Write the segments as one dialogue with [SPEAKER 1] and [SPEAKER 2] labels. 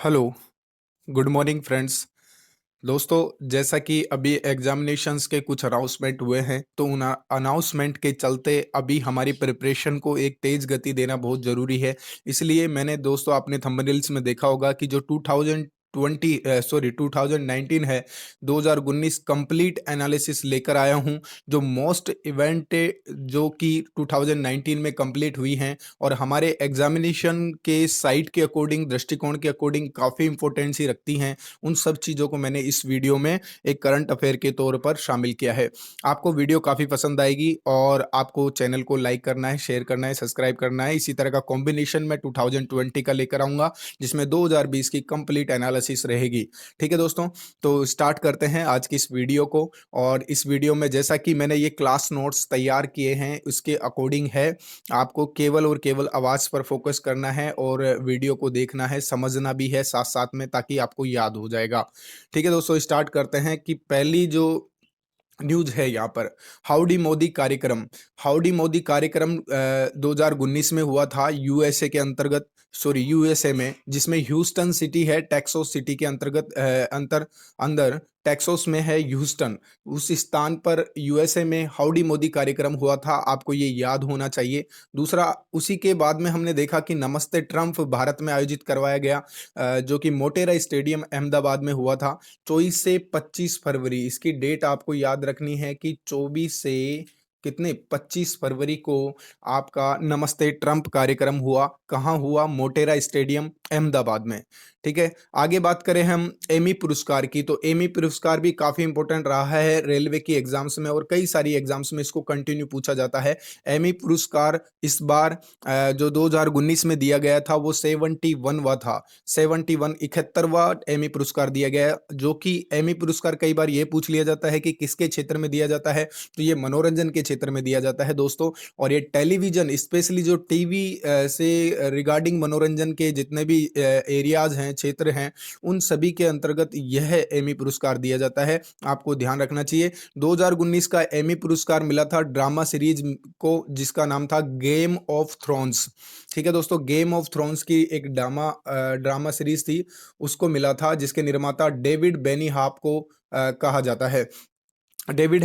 [SPEAKER 1] Hello, good morning friends. दोस्तों, जैसा कि अभी एग्जामिनेशंस के कुछ अनाउंसमेंट हुए हैं, तो उन अनाउंसमेंट के चलते अभी हमारी प्रिपरेशन को एक तेज़ गति देना बहुत ज़रूरी है। इसलिए मैंने दोस्तों अपने थंबनेल्स में देखा होगा कि जो 2019 है, 2019 कंप्लीट एनालिसिस लेकर आया हूँ, जो मोस्ट इवेंट जो कि 2019 में कंप्लीट हुई हैं और हमारे एग्जामिनेशन के साइट के अकॉर्डिंग, दृष्टिकोण के अकॉर्डिंग काफ़ी इंपॉर्टेंसी रखती हैं। उन सब चीज़ों को मैंने इस वीडियो में एक करंट अफेयर के तौर पर शामिल किया है। आपको वीडियो काफ़ी पसंद आएगी और आपको चैनल को लाइक करना है, शेयर करना है, सब्सक्राइब करना है। इसी तरह का कॉम्बिनेशन मैं 2020 का लेकर आऊँगा, जिसमें 2020 की कंप्लीट एनालिसिस रहेगी। ठीक है दोस्तों, तो स्टार्ट करते हैं आज की इस वीडियो को। और इस वीडियो में जैसा कि मैंने ये क्लास नोट्स तैयार किए हैं, उसके अकॉर्डिंग है। आपको केवल और केवल आवाज़ पर फोकस करना है और वीडियो को देखना है, समझना भी है साथ-साथ में, ताकि आपको याद हो जाएगा। ठीक है दोस्तों, स्टार्ट करते हैं कि पहली जो न्यूज़ है यहाँ पर, हाउडी मोदी कार्यक्रम। हाउडी मोदी कार्यक्रम 2019 में हुआ था यूएसए के अंतर्गत, सॉरी यूएसए में, जिसमें ह्यूस्टन सिटी है, टेक्सास सिटी के अंतर्गत अंदर टेक्सास में है ह्यूस्टन। उस स्थान पर यूएसए में हाउडी मोदी कार्यक्रम हुआ था, आपको ये याद होना चाहिए। दूसरा, उसी के बाद में हमने देखा कि नमस्ते ट्रंप भारत में आयोजित करवाया गया, जो कि मोटेरा स्टेडियम अहमदाबाद में हुआ था। 24 से 25 फरवरी इसकी डेट आपको याद रखनी है कि 24 से कितने 25 फरवरी को आपका नमस्ते ट्रंप कार्यक्रम हुआ। कहाँ हुआ? मोटेरा स्टेडियम अहमदाबाद में। ठीक है, आगे बात करें हम एमी पुरस्कार की, तो एमी पुरस्कार भी काफ़ी इंपॉर्टेंट रहा है रेलवे की एग्जाम्स में और कई सारी एग्जाम्स में इसको कंटिन्यू पूछा जाता है। एमी पुरस्कार इस बार जो 2019 में दिया गया था वो 71वां था। 71वां एमी पुरस्कार दिया गया है, जो कि एमी पुरस्कार कई बार ये पूछ लिया जाता है कि किसके क्षेत्र में दिया जाता है, तो ये मनोरंजन के क्षेत्र में दिया जाता है दोस्तों। और ये टेलीविजन, स्पेशली जो टीवी से रिगार्डिंग मनोरंजन के जितने भी एरियाज हैं, क्षेत्र हैं, उन सभी के अंतर्गत यह एमी पुरस्कार दिया जाता है। आपको ध्यान रखना चाहिए। 2019 का एमी पुरस्कार मिला था ड्रामा सीरीज को, जिसका नाम था गेम ऑफ थ्रोन्स। ठीक है दोस्तों, गेम ऑफ थ्रोन्स की एक ड्रामा सीरीज थी, उसको मिला था, जिसके निर्माता डेविड बेनीहाप को कहा जाता है। डेविड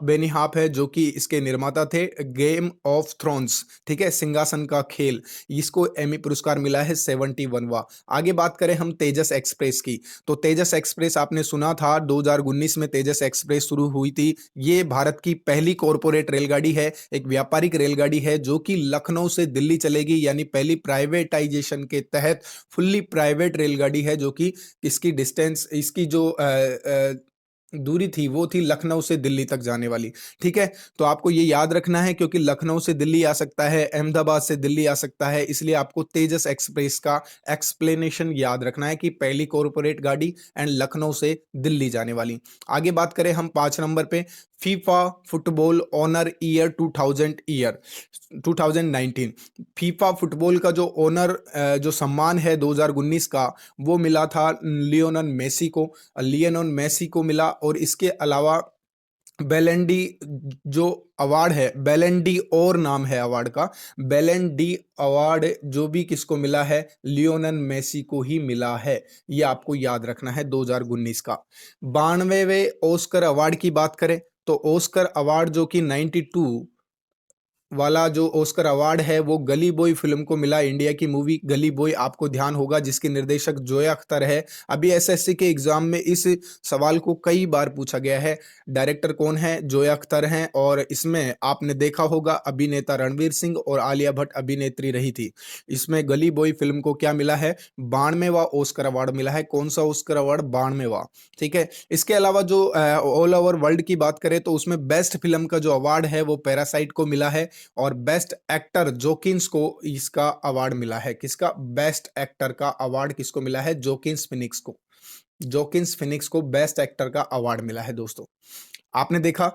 [SPEAKER 1] बेनीहाप है जो कि इसके निर्माता थे, गेम ऑफ थ्रोन्स। ठीक है, सिंहासन का खेल, इसको एमी पुरस्कार मिला है 71वां। आगे बात करें हम तेजस एक्सप्रेस की, तो तेजस एक्सप्रेस आपने सुना था 2019 में तेजस एक्सप्रेस शुरू हुई थी। ये भारत की पहली कॉरपोरेट रेलगाड़ी है, एक व्यापारिक रेलगाड़ी है, जो कि लखनऊ से दिल्ली चलेगी, यानी पहली प्राइवेटाइजेशन के तहत फुल्ली प्राइवेट रेलगाड़ी है, जो कि इसकी डिस्टेंस, इसकी जो दूरी थी वो थी लखनऊ से दिल्ली तक जाने वाली। ठीक है, तो आपको ये याद रखना है, क्योंकि लखनऊ से दिल्ली आ सकता है, अहमदाबाद से दिल्ली आ सकता है, इसलिए आपको तेजस एक्सप्रेस का एक्सप्लेनेशन याद रखना है कि पहली कॉरपोरेट गाड़ी एंड लखनऊ से दिल्ली जाने वाली। आगे बात करें हम 5 नंबर पे, FIFA football honour year 2019। FIFA football का जो ऑनर, जो सम्मान है 2019 का, वो मिला था लियोनेल मेसी को मिला। और इसके अलावा बेलेंडी जो अवार्ड है, बेलेंडी और नाम है अवार्ड का, बेलेंडी अवार्ड जो भी किसको मिला है, लियोनेल मेसी को ही मिला है। ये आपको याद रखना है 2019 का। 92वें ऑस्कर अवार्ड की बात करें, तो ऑस्कर अवार्ड जो कि 92 वाला जो ऑस्कर अवार्ड है, वो गली बॉय फिल्म को मिला। इंडिया की मूवी गली बॉय, आपको ध्यान होगा, जिसके निर्देशक जोया अख्तर है। अभी एसएससी के एग्जाम में इस सवाल को कई बार पूछा गया है। डायरेक्टर कौन है? जोया अख्तर हैं। और इसमें आपने देखा होगा अभिनेता रणवीर सिंह और आलिया भट्ट अभिनेत्री रही थी। इसमें गली बॉय फिल्म को क्या मिला है? 92वां ऑस्कर अवार्ड मिला है। कौन सा ऑस्कर अवार्ड? 92वां। ठीक है, इसके अलावा जो ऑल ओवर वर्ल्ड की बात करें, तो उसमें बेस्ट फिल्म का जो अवार्ड है वो पैरासाइट को मिला है। और बेस्ट एक्टर जोकिन्स को इसका अवार्ड मिला है। किसका? बेस्ट एक्टर का अवार्ड किसको मिला है? जोकिन्स फिनिक्स को। जोकिन्स फिनिक्स को बेस्ट एक्टर का अवार्ड मिला है दोस्तों। आपने देखा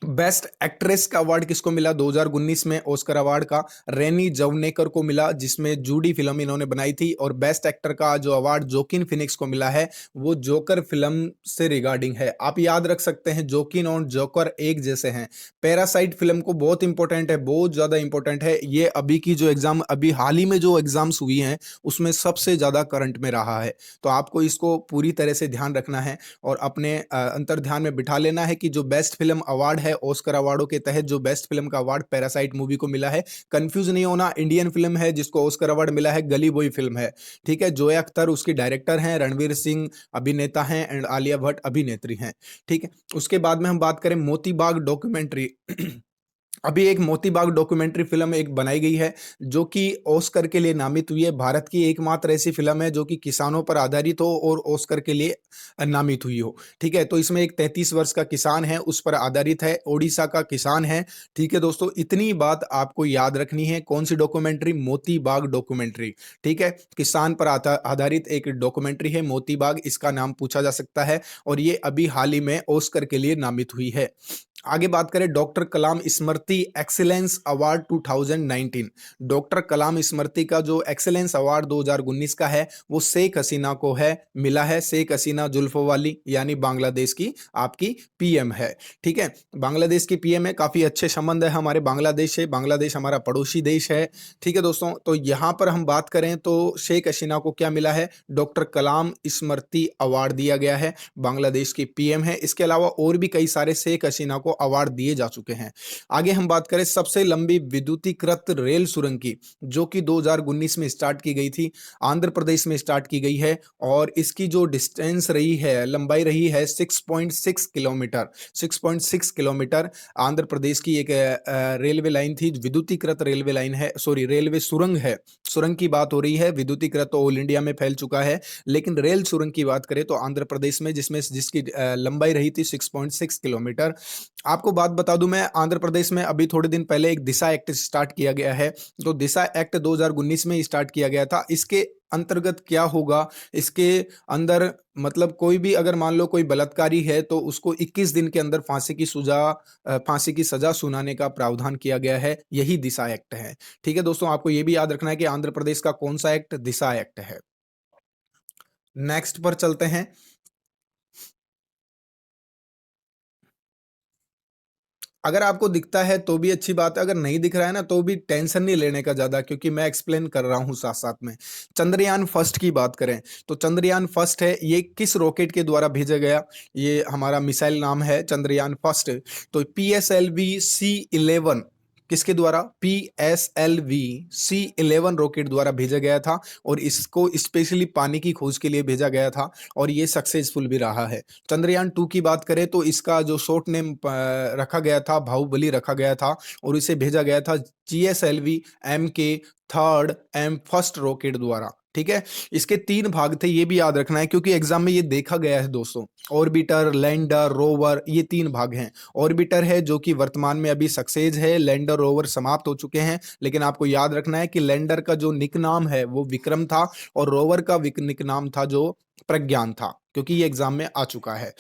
[SPEAKER 1] बेस्ट एक्ट्रेस का अवार्ड किसको मिला 2019 में? ऑस्कर अवार्ड का रेनी जवनेकर को मिला, जिसमें जूडी फिल्म इन्होंने बनाई थी। और बेस्ट एक्टर का जो अवार्ड जोकिन फिनिक्स को मिला है, वो जोकर फिल्म से रिगार्डिंग है। आप याद रख सकते हैं, जोकिन और जोकर एक जैसे हैं। पैरासाइट फिल्म को बहुत इंपॉर्टेंट है, बहुत ज्यादा इंपॉर्टेंट है ये। अभी की जो एग्जाम, अभी हाल ही में जो एग्जाम्स हुई हैं, उसमें सबसे ज्यादा करंट में रहा है। तो आपको इसको पूरी तरह से ध्यान रखना है और अपने अंतर ध्यान में बिठा लेना है कि जो बेस्ट फिल्म अवार्ड है, ऑस्कर अवार्डों के तहत जो बेस्ट फिल्म का अवार्ड पैरासाइट मूवी को मिला है। कंफ्यूज नहीं होना, इंडियन फिल्म है जिसको ऑस्कर अवार्ड मिला है, गली बॉय फिल्म है। ठीक है, जोया अख्तर उसकी डायरेक्टर हैं, रणवीर सिंह अभिनेता हैं एंड आलिया भट्ट अभिनेत्री हैं। ठीक है, उसके बाद में हम बात करें मोती बाग डॉक्यूमेंट्री। अभी एक मोती बाग डॉक्यूमेंट्री फिल्म एक बनाई गई है, जो कि ऑस्कर के लिए नामित हुई है। भारत की एकमात्र ऐसी फिल्म है जो कि किसानों पर आधारित हो और ऑस्कर के लिए नामित हुई हो। ठीक है, तो इसमें एक 33 वर्ष का किसान है, उस पर आधारित है, ओडिशा का किसान है। ठीक है दोस्तों, इतनी बात आपको याद रखनी है। कौन सी डॉक्यूमेंट्री? मोती बाग डॉक्यूमेंट्री। ठीक है, किसान पर आधारित एक डॉक्यूमेंट्री है मोती बाग, इसका नाम पूछा जा सकता है। और ये अभी हाल ही में ऑस्कर के लिए नामित हुई है। आगे बात करें डॉक्टर कलाम स्मृति एक्सीलेंस अवार्ड 2019। डॉक्टर कलाम स्मृति का जो एक्सीलेंस अवार्ड 2019 का है, वो शेख हसीना को है, मिला है। शेख हसीना जुल्फों वाली, यानी बांग्लादेश की आपकी पीएम है। ठीक है, बांग्लादेश की पीएम है, काफी अच्छे संबंध है हमारे बांग्लादेश से। बांग्लादेश हमारा पड़ोसी देश है। ठीक है दोस्तों, तो यहां पर हम बात करें तो शेख हसीना को क्या मिला है? डॉक्टर कलाम स्मृति अवार्ड दिया गया है, बांग्लादेश की पीएम है। इसके अलावा और भी कई सारे शेख हसीना को अवार्ड दिए जा चुके हैं। आगे हम बात करें सबसे लंबी विद्युतीकृत रेल सुरंग की, जो कि 2019 में स्टार्ट की गई थी, आंध्र प्रदेश में स्टार्ट की गई है। और इसकी जो डिस्टेंस रही है, लंबाई रही है 6.6 किलोमीटर। 6.6 किलोमीटर आंध्र प्रदेश की एक रेलवे लाइन थी, विद्युतीकृत रेलवे लाइन है, सॉरी रेलवे सुरंग है। सुरंग की बात हो रही है, विद्युतीकृत तो ऑल इंडिया में फैल चुका है, लेकिन रेल सुरंग की बात करें तो आंध्र प्रदेश में, जिसकी लंबाई रही थी 6.6 किलोमीटर। आपको बात बता दूं मैं, आंध्र प्रदेश में अभी थोड़े दिन पहले एक दिशा एक्ट स्टार्ट किया गया है। तो दिशा एक्ट 2019 में स्टार्ट किया गया था। इसके अंतर्गत क्या होगा? इसके अंदर मतलब कोई भी अगर मान लो कोई बलात्कारी है, तो उसको 21 दिन के अंदर फांसी की सजा सुनाने का प्रावधान किया गया है। यही दिशा एक्ट है। ठीक है दोस्तों, आपको यह भी याद रखना है कि आंध्र प्रदेश का कौन सा एक्ट? दिशा एक्ट है। नेक्स्ट पर चलते हैं। अगर आपको दिखता है तो भी अच्छी बात है, अगर नहीं दिख रहा है ना, तो भी टेंशन नहीं लेने का ज्यादा, क्योंकि मैं एक्सप्लेन कर रहा हूं साथ साथ में। चंद्रयान फर्स्ट की बात करें तो चंद्रयान फर्स्ट है, ये किस रॉकेट के द्वारा भेजा गया? ये हमारा मिसाइल नाम है चंद्रयान फर्स्ट। तो PSLV-C11 किसके द्वारा? PSLV-C11 रॉकेट द्वारा भेजा गया था, और इसको स्पेशली पानी की खोज के लिए भेजा गया था, और ये सक्सेसफुल भी रहा है। चंद्रयान 2 की बात करें तो इसका जो शॉर्ट नेम रखा गया था, बाहुबली रखा गया था, और इसे भेजा गया था GSLV-M के थर्ड एम फर्स्ट रॉकेट द्वारा। ठीक है, इसके 3 भाग थे, ये भी याद रखना है, क्योंकि एग्जाम में ये देखा गया है दोस्तों। ऑर्बिटर, लैंडर, रोवर, ये 3 भाग हैं। ऑर्बिटर है जो कि वर्तमान में अभी सक्सेस है, लैंडर रोवर समाप्त हो चुके हैं, लेकिन आपको याद रखना है कि लैंडर का जो निक नाम है वो विक्रम था, और रोवर का निक नाम था जो प्रज्ञान था, क्योंकि ये एग्जाम में आ चुका है।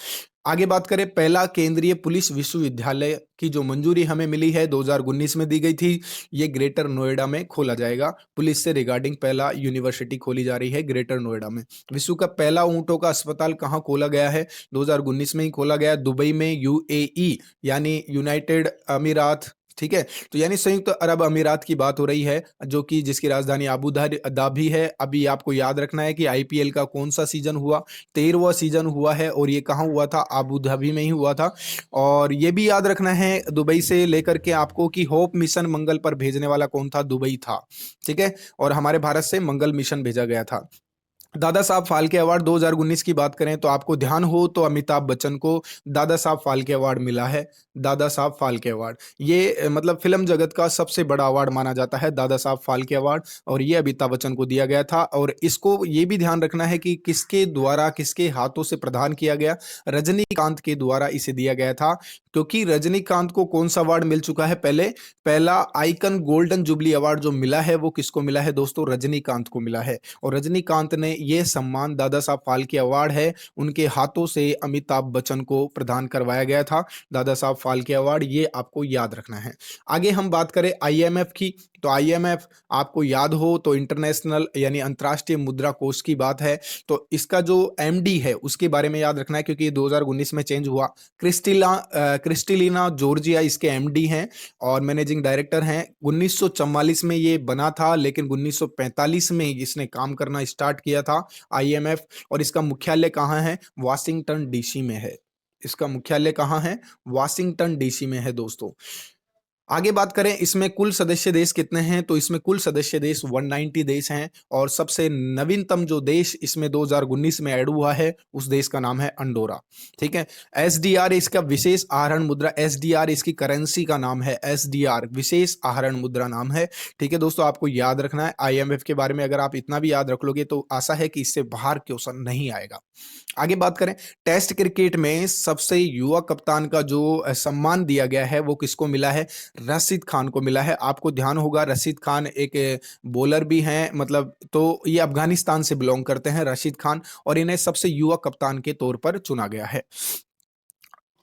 [SPEAKER 1] आगे बात करें, पहला केंद्रीय पुलिस विश्वविद्यालय की जो मंजूरी हमें मिली है 2019 में दी गई थी, ये ग्रेटर नोएडा में खोला जाएगा। पुलिस से रिगार्डिंग पहला यूनिवर्सिटी खोली जा रही है ग्रेटर नोएडा में। विश्व का पहला ऊंटों का अस्पताल कहाँ खोला गया है? 2019 में ही खोला गया, दुबई में, UAE यानी यूनाइटेड अमीरात। ठीक है, तो यानी संयुक्त अरब अमीरात की बात हो रही है, जो कि जिसकी राजधानी अबू धाबी है। अभी आपको याद रखना है कि IPL का कौन सा सीजन हुआ? 13वां सीजन हुआ है, और ये कहाँ हुआ था? अबू धाबी में ही हुआ था। और ये भी याद रखना है दुबई से लेकर के आपको कि होप मिशन मंगल पर भेजने वाला कौन था? दुबई था। ठीक है, और हमारे भारत से मंगल मिशन भेजा गया था। दादा साहब फाल्के अवार्ड 2019 की बात करें तो आपको ध्यान हो तो अमिताभ बच्चन को दादा साहब फाल्के अवार्ड मिला है। दादा साहब फाल्के अवार्ड, ये मतलब फिल्म जगत का सबसे बड़ा अवार्ड माना जाता है, दादा साहब फाल्के अवार्ड, और ये अमिताभ बच्चन को दिया गया था। और इसको ये भी ध्यान रखना है कि किसके द्वारा, किसके हाथों से प्रदान किया गया? रजनीकांत के द्वारा इसे दिया गया था। क्योंकि रजनीकांत को कौन सा अवार्ड मिल चुका है पहले? पहला आइकन गोल्डन जुबली अवार्ड जो मिला है वो किसको मिला है दोस्तों? रजनीकांत को मिला है। और रजनीकांत ने ये सम्मान दादा साहब फाल्के अवार्ड है, उनके हाथों से अमिताभ बच्चन को प्रदान करवाया गया था दादा साहब फाल्के अवार्ड, ये आपको याद रखना है। आगे हम बात करें आईएमएफ की, तो आईएमएफ आपको याद हो तो इंटरनेशनल यानी अंतर्राष्ट्रीय मुद्रा कोष की बात है। तो इसका जो एमडी है उसके बारे में याद रखना है, क्योंकि ये 2019 में चेंज हुआ। क्रिस्टलिना जॉर्जिया इसके एमडी हैं और मैनेजिंग डायरेक्टर हैं। 1944 में ये बना था, लेकिन 1945 में इसने काम करना स्टार्ट किया था आईएमएफ। और इसका मुख्यालय कहाँ है? वाशिंगटन डीसी में है। इसका मुख्यालय कहाँ है? वाशिंगटन डीसी में है दोस्तों। आगे बात करें इसमें कुल सदस्य देश कितने हैं, तो इसमें कुल सदस्य देश 190 देश हैं और सबसे नवीनतम जो देश इसमें 2019 में ऐड हुआ है उस देश का नाम है अंडोरा। ठीक है। एसडीआर इसका विशेष आहरण मुद्रा, एसडीआर इसकी करेंसी का नाम है, एसडीआर विशेष आहरण मुद्रा नाम है। ठीक है दोस्तों, आपको याद रखना है आईएमएफ के बारे में। अगर आप इतना भी याद रख लोगे तो आशा है कि इससे बाहर क्वेश्चन नहीं आएगा। आगे बात करें टेस्ट क्रिकेट में सबसे युवा कप्तान का जो सम्मान दिया गया है वो किसको मिला है? रशीद खान को मिला है। आपको ध्यान होगा रशीद खान एक बॉलर भी हैं, मतलब तो ये अफगानिस्तान से बिलोंग करते हैं रशीद खान, और इन्हें सबसे युवा कप्तान के तौर पर चुना गया है।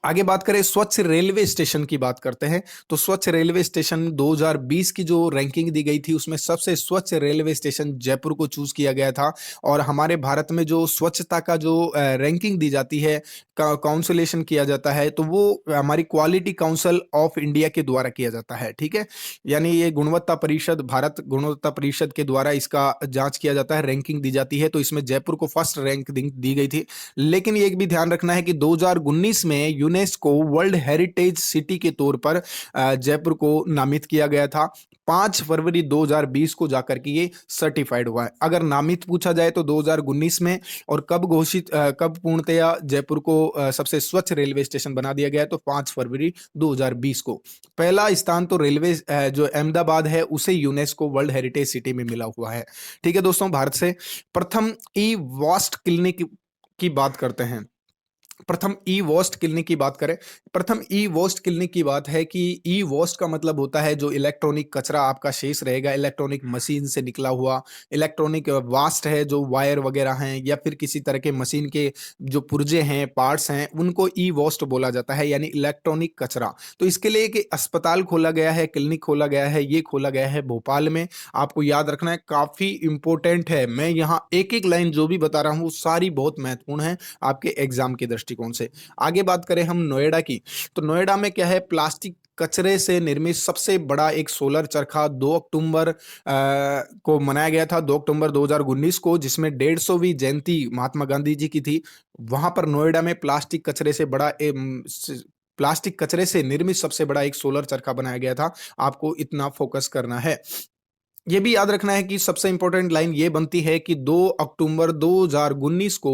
[SPEAKER 1] आगे बात करें स्वच्छ रेलवे स्टेशन की बात करते हैं, तो स्वच्छ रेलवे स्टेशन 2020 की जो रैंकिंग दी गई थी उसमें सबसे स्वच्छ रेलवे स्टेशन जयपुर को चूज किया गया था। और हमारे भारत में जो स्वच्छता का जो रैंकिंग दी जाती है, काउंसलेशन किया जाता है, तो वो हमारी क्वालिटी काउंसिल ऑफ इंडिया के द्वारा किया जाता है। ठीक है, यानी ये गुणवत्ता परिषद, भारत गुणवत्ता परिषद के द्वारा इसका जांच किया जाता है, रैंकिंग दी जाती है। तो इसमें जयपुर को फर्स्ट रैंक दी गई थी। लेकिन ये भी ध्यान रखना है कि 2019 में यूनेस्को वर्ल्ड हेरिटेज सिटी के तौर पर जयपुर को नामित किया गया था। 5 फरवरी 2020 को जाकर के ये सर्टिफाइड हुआ है। अगर नामित पूछा जाए तो 2019 में, और कब पूर्णतया जयपुर को सबसे स्वच्छ रेलवे स्टेशन बना दिया गया है, तो 5 फरवरी 2020 को। पहला स्थान तो रेलवे जो अहमदाबाद है उसे यूनेस्को वर्ल्ड हेरिटेज सिटी में मिला हुआ है। ठीक है दोस्तों, भारत से प्रथम ई वास्ट क्लिनिक की बात करते हैं। प्रथम ई वेस्ट क्लिनिक की बात करें, प्रथम ई वेस्ट क्लिनिक की बात है कि ई वेस्ट का मतलब होता है जो इलेक्ट्रॉनिक कचरा आपका शेष रहेगा, इलेक्ट्रॉनिक मशीन से निकला हुआ इलेक्ट्रॉनिक वास्ट है, जो वायर वगैरह हैं या फिर किसी तरह के मशीन के जो पुर्जे हैं, पार्ट्स हैं, उनको ई वेस्ट बोला जाता है, यानी इलेक्ट्रॉनिक कचरा। तो इसके लिए एक अस्पताल खोला गया है, क्लिनिक खोला गया है, ये खोला गया है भोपाल में। आपको याद रखना है, काफी इंपॉर्टेंट है। मैं यहाँ एक एक लाइन जो भी बता रहा हूँ सारी बहुत महत्वपूर्ण है आपके एग्जाम के दृष्टिकोण से। आगे बात करें हम नोएडा की, तो नोएडा में क्या है, प्लास्टिक कचरे से निर्मित सबसे बड़ा एक सोलर चरखा 2 अक्टूबर को मनाया गया था, 2 अक्टूबर 2019 को, जिसमें 150वीं जयंती महात्मा गांधी जी की थी। वहां पर नोएडा में प्लास्टिक कचरे से निर्मित सबसे बड़ा एक सोलर चरखा बनाया गया था। आपको इतना फोकस करना है। ये भी याद रखना है कि सबसे इंपॉर्टेंट लाइन ये बनती है कि 2 अक्टूबर 2019 को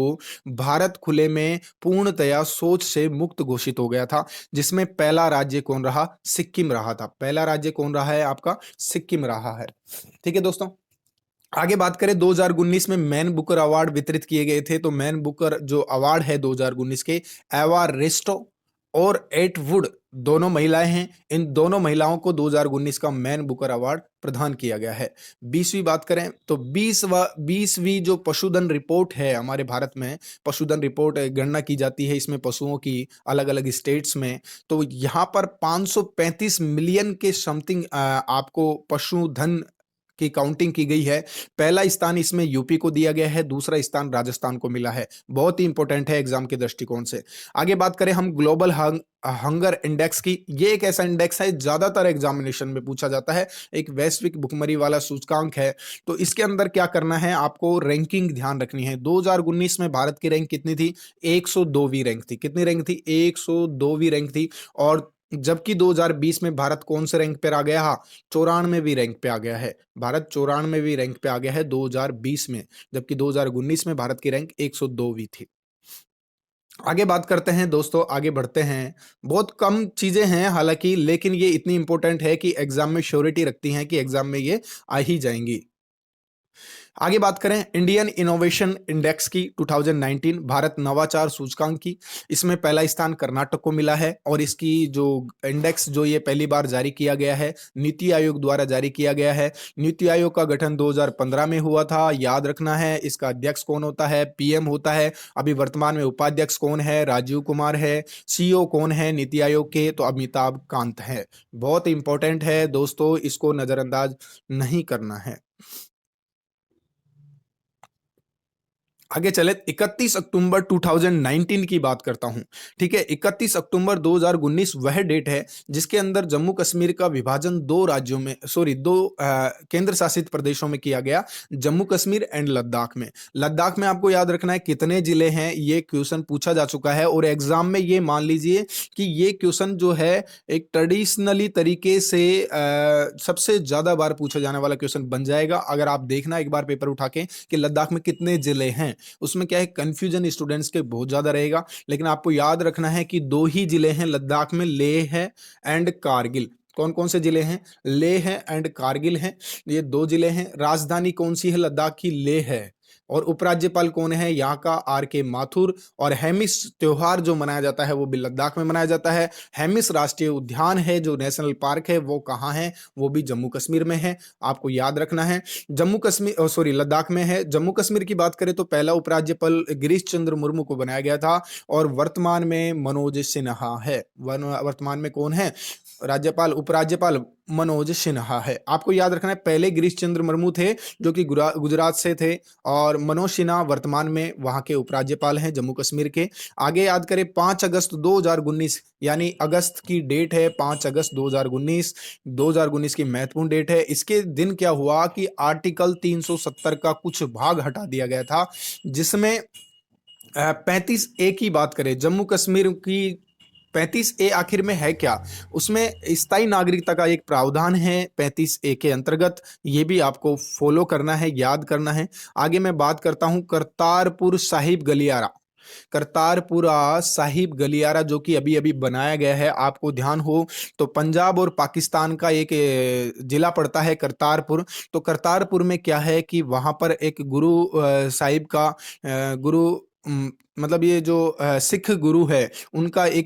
[SPEAKER 1] भारत खुले में पूर्णतया शौच से मुक्त घोषित हो गया था, जिसमें पहला राज्य कौन रहा? सिक्किम रहा था। पहला राज्य कौन रहा है आपका? सिक्किम रहा है। ठीक है दोस्तों, आगे बात करें 2019 में मैन बुकर अवार्ड वितरित किए गए थे। तो मैन बुकर जो अवार्ड है 2019 के, एवा रेस्टो और एटवुड दोनों महिलाएं हैं। इन दोनों महिलाओं को 2019 का मैन बुकर अवार्ड प्रदान किया गया है। 20वीं बात करें तो 20वीं जो पशुधन रिपोर्ट है हमारे भारत में, पशुधन रिपोर्ट गणना की जाती है इसमें पशुओं की अलग अलग स्टेट्स में। तो यहाँ पर 535 मिलियन के समथिंग आपको पशुधन की काउंटिंग की गई है। पहला स्थान इसमें यूपी को दिया गया है, दूसरा स्थान राजस्थान को मिला है। बहुत ही इंपॉर्टेंट है एग्जाम के दृष्टिकोण से। आगे बात करें हम ग्लोबल हंगर इंडेक्स की। ये एक ऐसा इंडेक्स है ज्यादातर एग्जामिनेशन में पूछा जाता है, एक वैश्विक भुखमरी वाला सूचकांक है। तो इसके अंदर क्या करना है, आपको रैंकिंग ध्यान रखनी है। 2019 में भारत की रैंक कितनी थी? 102वीं रैंक थी। कितनी रैंक थी? 102वीं रैंक थी। और जबकि 2020 में भारत कौन से रैंक पर आ गया? 94वीं रैंक पे आ गया है। भारत 94वीं रैंक पे आ गया है 2020 में, जबकि 2019 में भारत की रैंक 102वीं थी। आगे बात करते हैं दोस्तों, आगे बढ़ते हैं। बहुत कम चीजें हैं हालांकि, लेकिन ये इतनी इंपॉर्टेंट है कि एग्जाम में श्योरिटी रखती हैं कि एग्जाम में ये आ ही जाएंगी। आगे बात करें इंडियन इनोवेशन इंडेक्स की 2019 भारत नवाचार सूचकांक की, इसमें पहला स्थान कर्नाटक को मिला है और इसकी जो इंडेक्स जो ये पहली बार जारी किया गया है, नीति आयोग द्वारा जारी किया गया है। नीति आयोग का गठन 2015 में हुआ था, याद रखना है। इसका अध्यक्ष कौन होता है? पीएम होता है। अभी वर्तमान में उपाध्यक्ष कौन है? राजीव कुमार है। सीईओ कौन है नीति आयोग के? तो अमिताभ कांत है। बहुत इंपॉर्टेंट है दोस्तों, इसको नजरअंदाज नहीं करना है। आगे चले 31 अक्टूबर 2019 की बात करता हूं। ठीक है, 31 अक्टूबर 2019 वह डेट है जिसके अंदर जम्मू कश्मीर का विभाजन दो राज्यों में, सॉरी, दो केंद्र शासित प्रदेशों में किया गया, जम्मू कश्मीर एंड लद्दाख में। लद्दाख में आपको याद रखना है कितने जिले हैं, ये क्वेश्चन पूछा जा चुका है और एग्जाम में ये मान लीजिए कि ये क्वेश्चन जो है एक ट्रेडिशनली तरीके से सबसे ज्यादा बार पूछा जाने वाला क्वेश्चन बन जाएगा। अगर आप देखना एक बार पेपर उठा के कि लद्दाख में कितने जिले हैं, उसमें क्या है, कंफ्यूजन स्टूडेंट्स के बहुत ज्यादा रहेगा। लेकिन आपको याद रखना है कि दो ही जिले हैं लद्दाख में, लेह है एंड कारगिल। कौन कौन से जिले हैं? लेह है एंड कारगिल है, ये दो जिले हैं। राजधानी कौन सी है लद्दाख की? लेह है। और उपराज्यपाल कौन है यहाँ का? आर के माथुर। और हेमिस त्योहार जो मनाया जाता है वो भी लद्दाख में मनाया जाता है। हेमिस राष्ट्रीय उद्यान है जो नेशनल पार्क है वो कहाँ है? वो भी जम्मू कश्मीर में है, आपको याद रखना है। जम्मू कश्मीर, सॉरी, लद्दाख में है। जम्मू कश्मीर की बात करें तो पहला उपराज्यपाल गिरीश चंद्र मुर्मू को बनाया गया था और वर्तमान में मनोज सिन्हा है। वर्तमान में कौन है राज्यपाल? उपराज्यपाल मनोज सिन्हा है। आपको याद रखना है पहले गिरीश चंद्र मुर्मू थे जो कि गुजरात से थे और मनोज सिन्हा वर्तमान में वहां के उपराज्यपाल हैं जम्मू कश्मीर के। आगे याद करें 5 अगस्त 2019, यानी अगस्त की डेट है 5 अगस्त 2019। 2019 की महत्वपूर्ण डेट है। इसके दिन क्या हुआ कि आर्टिकल 370 का कुछ भाग हटा दिया गया था, जिसमें 35A की बात करें जम्मू कश्मीर की, 35A आखिर में है क्या? उसमें स्थायी नागरिकता का एक प्रावधान है 35A के अंतर्गत, ये भी आपको फॉलो करना है, याद करना है। आगे मैं बात करता हूं करतारपुर साहिब गलियारा। करतारपुरा साहिब गलियारा जो कि अभी अभी बनाया गया है, आपको ध्यान हो तो पंजाब और पाकिस्तान का एक जिला पड़ता है करतारपुर। तो करतारपुर में क्या है कि वहां पर एक गुरु साहिब का गुरु मतलब ये जो सिख गुरु है उनका एक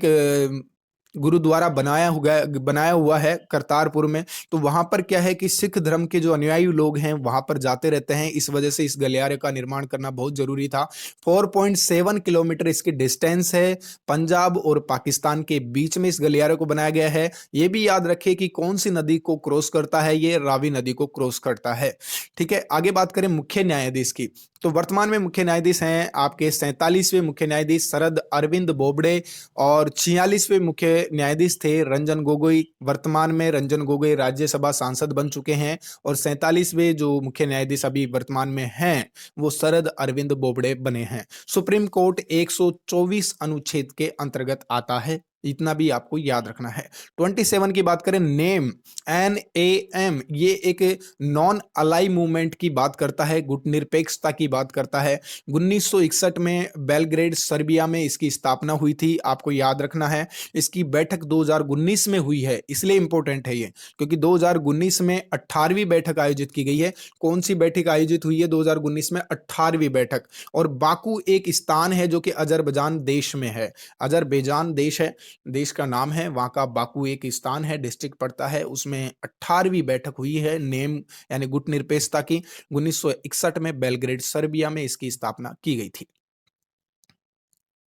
[SPEAKER 1] गुरुद्वारा बनाया हुआ है करतारपुर में। तो वहां पर क्या है कि सिख धर्म के जो अनुयायी लोग हैं वहां पर जाते रहते हैं, इस वजह से इस गलियारे का निर्माण करना बहुत जरूरी था। 4.7 किलोमीटर इसकी डिस्टेंस है, पंजाब और पाकिस्तान के बीच में इस गलियारे को बनाया गया है। यह भी याद रखिए कि कौन सी नदी को क्रॉस करता है, ये रावी नदी को क्रॉस करता है। ठीक है, आगे बात करें मुख्य न्यायाधीश की, तो वर्तमान में मुख्य न्यायाधीश हैं आपके 47वें मुख्य न्यायाधीश शरद अरविंद बोबडे और 46वें मुख्य न्यायाधीश थे रंजन गोगोई। वर्तमान में रंजन गोगोई राज्यसभा सांसद बन चुके हैं और 47वें जो मुख्य न्यायाधीश अभी वर्तमान में हैं वो शरद अरविंद बोबडे बने हैं। सुप्रीम कोर्ट 124 अनुच्छेद के अंतर्गत आता है, इतना भी आपको याद रखना है। 27 की बात करें, नेम NAM, ये एक नॉन अलाई मूवमेंट की बात करता है, गुटनिरपेक्षता की बात करता है। 1961 में बेलग्रेड सर्बिया में इसकी स्थापना हुई थी, आपको याद रखना है। इसकी बैठक 2019 में हुई है, इसलिए इंपॉर्टेंट है ये, क्योंकि 2019 में 18वीं बैठक आयोजित की गई है। कौन सी बैठक आयोजित हुई है 2019 में? 18वीं बैठक। और बाकू एक स्थान है जो कि अजरबैजान देश में है, अजरबैजान देश है, देश का नाम है, वहां का बाकू एक स्थान है, डिस्ट्रिक्ट पड़ता है, उसमें 18वीं बैठक हुई है नेम यानी गुटनिरपेक्षता की। 1961 में बेलग्रेड सर्बिया में इसकी स्थापना की गई थी।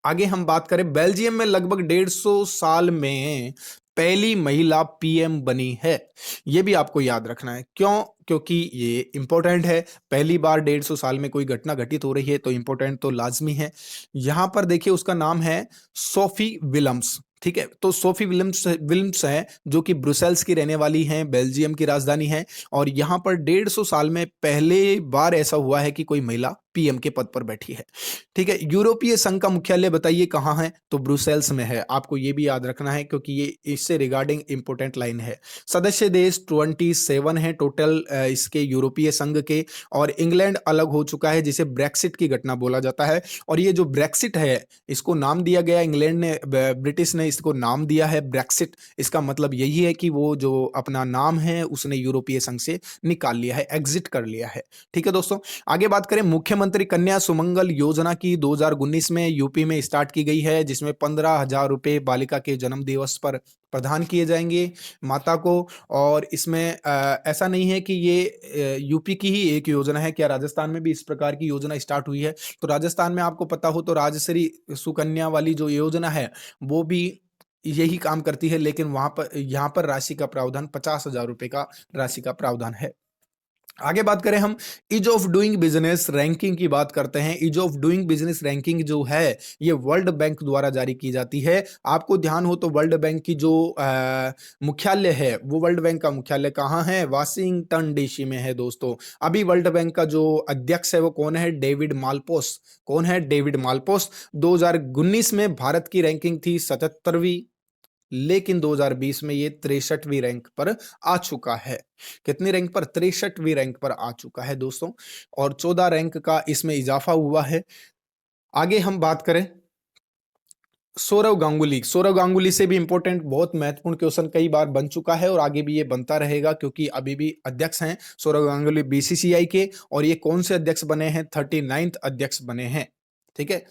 [SPEAKER 1] आगे हम बात करें, बेल्जियम में लगभग 150 साल में पहली महिला पीएम बनी है, यह भी आपको याद रखना है। क्यों? क्योंकि ये इंपॉर्टेंट है, पहली बार 150 साल में कोई घटना घटित हो रही है तो इंपॉर्टेंट तो लाजमी है। यहां पर देखिए उसका नाम है सोफी विलियम्स। ठीक है, तो सोफी विलियम्स है जो कि ब्रुसेल्स की रहने वाली हैं, बेल्जियम की राजधानी है। और यहां पर 150 साल में पहले बार ऐसा हुआ है कि कोई महिला पीएम के पद पर बैठी है। ठीक है, यूरोपीय संघ का मुख्यालय बताइए कहाँ है? तो ब्रुसेल्स में है। आपको ये भी याद रखना है क्योंकि ये इससे रिगार्डिंग इंपॉर्टेंट लाइन है। सदस्य देश 27 है टोटल इसके यूरोपीय संघ के, और इंग्लैंड अलग हो चुका है जिसे ब्रेक्सिट की घटना बोला जाता है। और ये जो ब्रेक्सिट है इसको नाम दिया गया, इंग्लैंड ने ब्रिटिश ने इसको नाम दिया है ब्रेक्सिट। इसका मतलब यही है कि वो जो अपना नाम है उसने यूरोपीय संघ से निकाल लिया है, एग्जिट कर लिया है। ठीक है दोस्तों, आगे बात करें, मुख्यमंत्री कन्या सुमंगल योजना की 2019 में यूपी में स्टार्ट की गई है, जिसमें 15,000 रुपए बालिका के जन्म दिवस पर प्रदान किए जाएंगे माता को। और इसमें ऐसा नहीं है कि ये यूपी की ही एक योजना है, क्या राजस्थान में भी इस प्रकार की योजना स्टार्ट हुई है? तो राजस्थान में आपको पता हो तो राजश्री सुकन्या वाली जो योजना है वो भी यही काम करती है, लेकिन वहां पर यहाँ पर राशि का प्रावधान 50,000 रुपए का राशि का प्रावधान है। आगे बात करें हम ease of doing business ranking की बात करते हैं। Ease of doing business ranking जो है ये वर्ल्ड बैंक द्वारा जारी की जाती है। आपको ध्यान हो तो वर्ल्ड बैंक की जो मुख्यालय है वो वर्ल्ड बैंक का मुख्यालय कहाँ है? वाशिंगटन डीसी में है दोस्तों। अभी वर्ल्ड बैंक का जो अध्यक्ष है वो कौन है? डेविड मालपोस। कौन है? डेविड मालपोस। 2019 में भारत की रैंकिंग थी 77वीं, लेकिन 2020 में ये 63वीं रैंक पर आ चुका है। कितनी रैंक पर? 63वीं रैंक पर आ चुका है दोस्तों, और 14 रैंक का इसमें इजाफा हुआ है। आगे हम बात करें सौरव गांगुली। सौरव गांगुली से भी इंपॉर्टेंट, बहुत महत्वपूर्ण क्वेश्चन कई बार बन चुका है और आगे भी ये बनता रहेगा क्योंकि अभी भी अध्यक्ष हैं सौरव गांगुली बीसीसीआई के। और ये कौन से अध्यक्ष बने हैं? 39th अध्यक्ष बने हैं। ठीक है,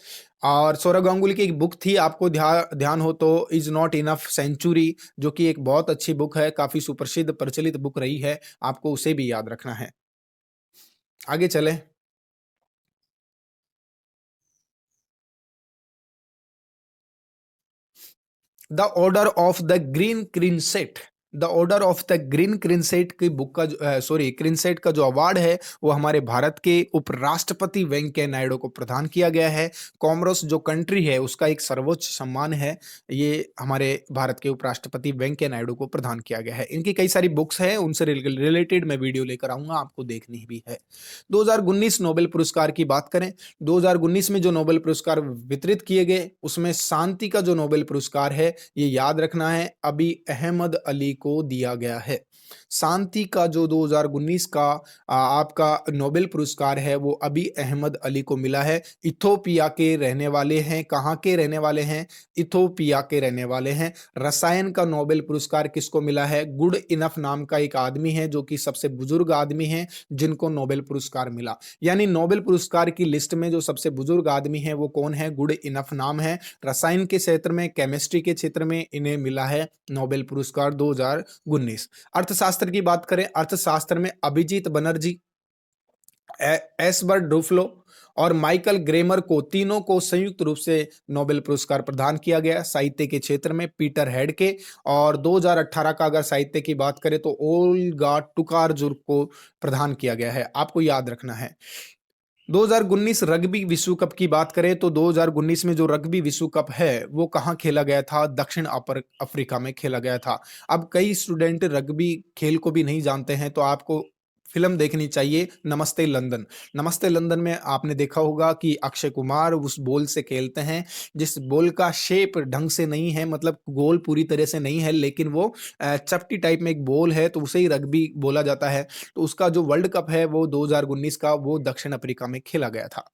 [SPEAKER 1] और सौरव गांगुली की एक बुक थी, आपको ध्यान हो तो, इज नॉट इनफ सेंचुरी, जो कि एक बहुत अच्छी बुक है, काफी सुप्रसिद्ध प्रचलित बुक रही है, आपको उसे भी याद रखना है। आगे चले, the order of the green crescent. The order of the green crescent की बुक का सॉरी क्रिंसेट का जो अवार्ड है वो हमारे भारत के उपराष्ट्रपति वेंकैया नायडू को प्रदान किया गया है। कॉमरोस जो कंट्री है उसका एक सर्वोच्च सम्मान है, ये हमारे भारत के उपराष्ट्रपति वेंकैया नायडू को प्रदान किया गया है। इनकी कई सारी बुक्स हैं, उनसे रिलेटेड मैं वीडियो लेकर आऊंगा, आपको देखनी भी है। 2019 नोबेल पुरस्कार की बात करें, 2019 में जो नोबेल पुरस्कार वितरित किए गए उसमें शांति का जो नोबेल पुरस्कार है ये याद रखना है, अभी अहमद अली को दिया गया है। शांति का जो 2019 का आपका नोबेल पुरस्कार है वो अभी अहमद अली को मिला है। इथोपिया के रहने वाले हैं। कहाँ के रहने वाले हैं? इथोपिया के रहने वाले हैं। रसायन का नोबेल पुरस्कार किसको मिला है? गुड इनफ नाम का एक आदमी है जो कि सबसे बुजुर्ग आदमी है जिनको नोबेल पुरस्कार मिला। यानी नोबेल पुरस्कार की लिस्ट में जो सबसे बुजुर्ग आदमी है वो कौन है? गुड इनफ नाम है। रसायन के क्षेत्र में, केमिस्ट्री के क्षेत्र में इन्हें मिला है नोबेल पुरस्कार 2019। अर्थशास्त्र की बात करें, अर्थशास्त्र में अभिजीत बनर्जी, एस्बर्ट डुफ्लो और माइकल ग्रेमर को, तीनों को संयुक्त रूप से नोबेल पुरस्कार प्रदान किया गया साहित्य के क्षेत्र में, पीटर हेडके। और 2018 का अगर साहित्य की बात करें तो ओल्गा टुकारजुक को प्रदान किया गया है, आपको याद रखना है। 2019 रग्बी विश्व कप की बात करें तो 2019 में जो रग्बी विश्व कप है वो कहाँ खेला गया था? दक्षिण अफ्रीका में खेला गया था। अब कई स्टूडेंट रग्बी खेल को भी नहीं जानते हैं तो आपको फिल्म देखनी चाहिए नमस्ते लंदन। नमस्ते लंदन में आपने देखा होगा कि अक्षय कुमार उस बॉल से खेलते हैं, जिस बॉल का शेप ढंग से नहीं है, मतलब गोल पूरी तरह से नहीं है, लेकिन वो चपटी टाइप में एक बॉल है तो उसे ही रग्बी बोला जाता है। तो उसका जो वर्ल्ड कप है वो 2019 का वो दक्षिण अफ्रीका में खेला गया था।